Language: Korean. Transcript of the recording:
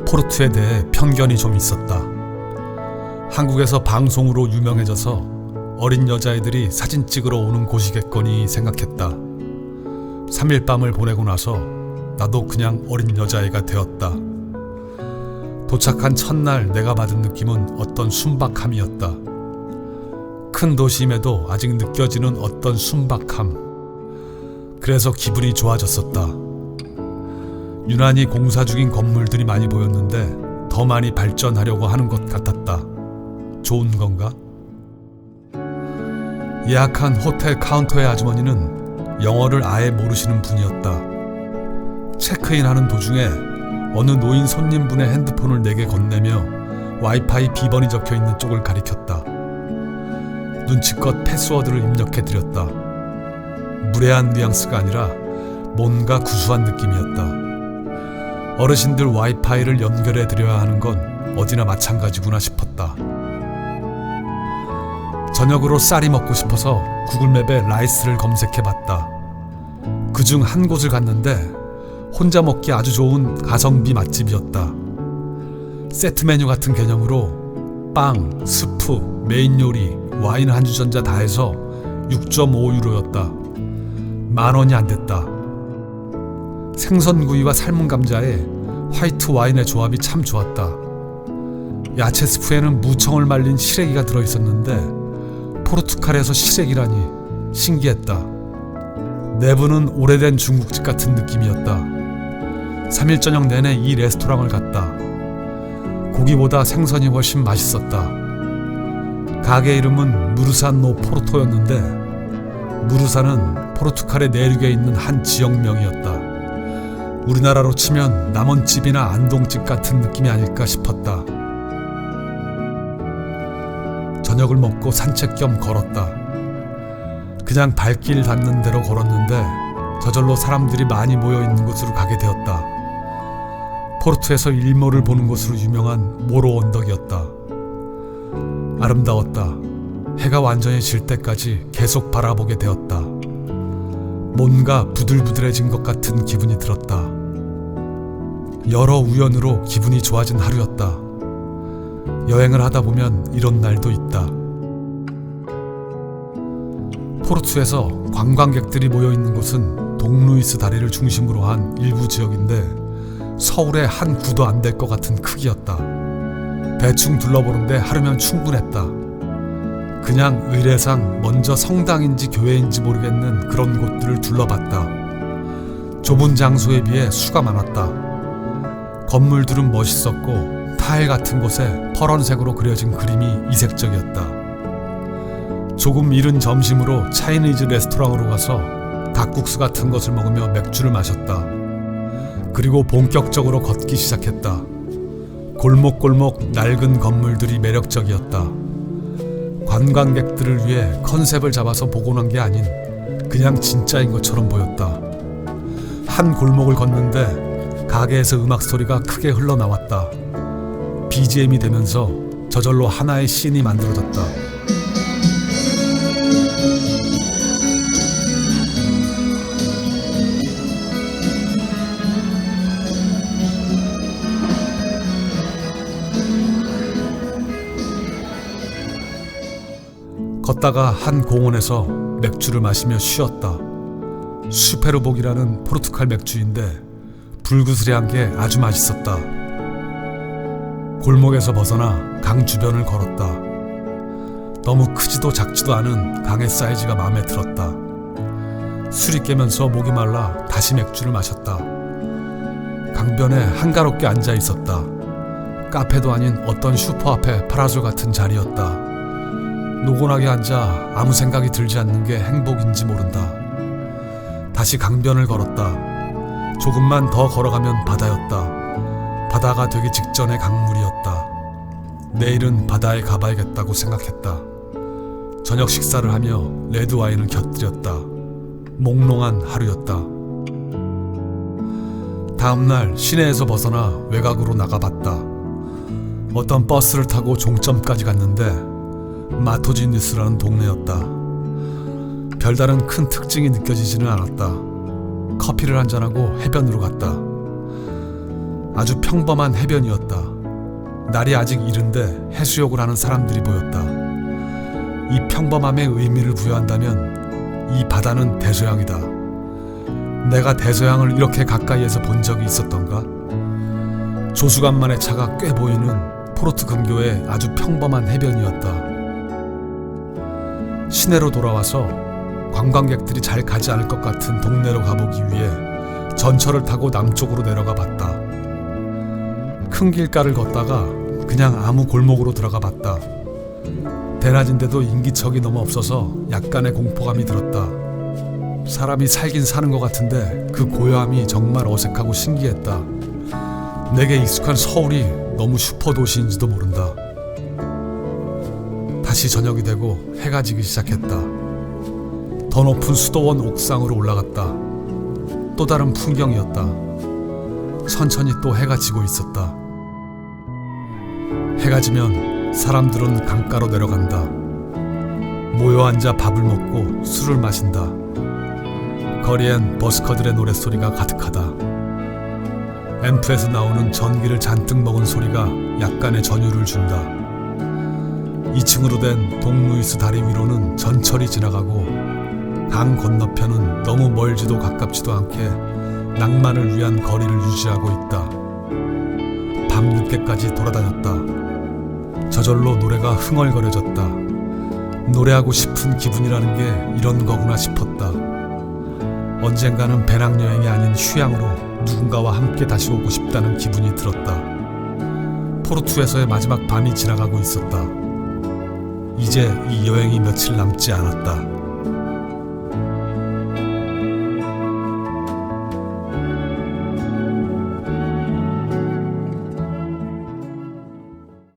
포르투에 대해 편견이 좀 있었다. 한국에서 방송으로 유명해져서 어린 여자애들이 사진 찍으러 오는 곳이겠거니 생각했다. 3일 밤을 보내고 나서 나도 그냥 어린 여자애가 되었다. 도착한 첫날 내가 받은 느낌은 어떤 순박함이었다. 큰 도시임에도 아직 느껴지는 어떤 순박함. 그래서 기분이 좋아졌었다. 유난히 공사 중인 건물들이 많이 보였는데 더 많이 발전하려고 하는 것 같았다. 좋은 건가? 예약한 호텔 카운터의 아주머니는 영어를 아예 모르시는 분이었다. 체크인하는 도중에 어느 노인 손님분의 핸드폰을 내게 건네며 와이파이 비번이 적혀있는 쪽을 가리켰다. 눈치껏 패스워드를 입력해드렸다. 무례한 뉘앙스가 아니라 뭔가 구수한 느낌이었다. 어르신들 와이파이를 연결해드려야 하는 건 어디나 마찬가지구나 싶었다. 저녁으로 쌀이 먹고 싶어서 구글맵에 라이스를 검색해봤다. 그중 한 곳을 갔는데 혼자 먹기 아주 좋은 가성비 맛집이었다. 세트 메뉴 같은 개념으로 빵, 스프, 메인 요리, 와인 한 주전자 다 해서 6.5유로였다. 10,000원이 안 됐다. 생선구이와 삶은 감자에 화이트 와인의 조합이 참 좋았다. 야채 스프에는 무청을 말린 시래기가 들어있었는데 포르투갈에서 시래기라니 신기했다. 내부는 오래된 중국집 같은 느낌이었다. 3일 저녁 내내 이 레스토랑을 갔다. 고기보다 생선이 훨씬 맛있었다. 가게 이름은 무르산 노 포르토였는데 무르산은 포르투갈의 내륙에 있는 한 지역명이었다. 우리나라로 치면 남원집이나 안동집 같은 느낌이 아닐까 싶었다. 저녁을 먹고 산책 겸 걸었다. 그냥 발길 닿는 대로 걸었는데 저절로 사람들이 많이 모여있는 곳으로 가게 되었다. 포르투에서 일몰을 보는 곳으로 유명한 모로 언덕이었다. 아름다웠다. 해가 완전히 질 때까지 계속 바라보게 되었다. 뭔가 부들부들해진 것 같은 기분이 들었다. 여러 우연으로 기분이 좋아진 하루였다. 여행을 하다 보면 이런 날도 있다. 포르투에서 관광객들이 모여있는 곳은 동루이스 다리를 중심으로 한 일부 지역인데 서울의 한 구도 안 될 것 같은 크기였다. 대충 둘러보는데 하루면 충분했다. 그냥 의례상 먼저 성당인지 교회인지 모르겠는 그런 곳들을 둘러봤다. 좁은 장소에 비해 수가 많았다. 건물들은 멋있었고 타일 같은 곳에 퍼런색으로 그려진 그림이 이색적이었다. 조금 이른 점심으로 차이니즈 레스토랑으로 가서 닭국수 같은 것을 먹으며 맥주를 마셨다. 그리고 본격적으로 걷기 시작했다. 골목골목 낡은 건물들이 매력적이었다. 관광객들을 위해 컨셉을 잡아서 복원한 게 아닌 그냥 진짜인 것처럼 보였다. 한 골목을 걷는데 가게에서 음악 소리가 크게 흘러나왔다. BGM이 되면서 저절로 하나의 씬이 만들어졌다. 걷다가 한 공원에서 맥주를 마시며 쉬었다. 슈페르복이라는 포르투갈 맥주인데 불구스레한 게 아주 맛있었다. 골목에서 벗어나 강 주변을 걸었다. 너무 크지도 작지도 않은 강의 사이즈가 마음에 들었다. 술이 깨면서 목이 말라 다시 맥주를 마셨다. 강변에 한가롭게 앉아 있었다. 카페도 아닌 어떤 슈퍼 앞에 파라솔 같은 자리였다. 노곤하게 앉아 아무 생각이 들지 않는 게 행복인지 모른다. 다시 강변을 걸었다. 조금만 더 걸어가면 바다였다. 바다가 되기 직전의 강물이었다. 내일은 바다에 가봐야겠다고 생각했다. 저녁 식사를 하며 레드 와인을 곁들였다. 몽롱한 하루였다. 다음날 시내에서 벗어나 외곽으로 나가봤다. 어떤 버스를 타고 종점까지 갔는데 마토지니스라는 동네였다. 별다른 큰 특징이 느껴지지는 않았다. 커피를 한잔하고 해변으로 갔다. 아주 평범한 해변이었다. 날이 아직 이른데 해수욕을 하는 사람들이 보였다. 이 평범함에 의미를 부여한다면 이 바다는 대서양이다. 내가 대서양을 이렇게 가까이에서 본 적이 있었던가? 조수간만의 차가 꽤 보이는 포르투 근교의 아주 평범한 해변이었다. 시내로 돌아와서 관광객들이 잘 가지 않을 것 같은 동네로 가보기 위해 전철을 타고 남쪽으로 내려가 봤다. 큰 길가를 걷다가 그냥 아무 골목으로 들어가 봤다. 대낮인데도 인기척이 너무 없어서 약간의 공포감이 들었다. 사람이 살긴 사는 것 같은데 그 고요함이 정말 어색하고 신기했다. 내게 익숙한 서울이 너무 슈퍼도시인지도 모른다. 다시 저녁이 되고 해가 지기 시작했다. 더 높은 수도원 옥상으로 올라갔다. 또 다른 풍경이었다. 천천히 또 해가 지고 있었다. 해가 지면 사람들은 강가로 내려간다. 모여 앉아 밥을 먹고 술을 마신다. 거리엔 버스커들의 노랫소리가 가득하다. 앰프에서 나오는 전기를 잔뜩 먹은 소리가 약간의 전율을 준다. 2층으로 된 동루이스 다리 위로는 전철이 지나가고 강 건너편은 너무 멀지도 가깝지도 않게 낭만을 위한 거리를 유지하고 있다. 밤늦게까지 돌아다녔다. 저절로 노래가 흥얼거려졌다. 노래하고 싶은 기분이라는 게 이런 거구나 싶었다. 언젠가는 배낭여행이 아닌 휴양으로 누군가와 함께 다시 오고 싶다는 기분이 들었다. 포르투에서의 마지막 밤이 지나가고 있었다. 이제 이 여행이 며칠 남지 않았다.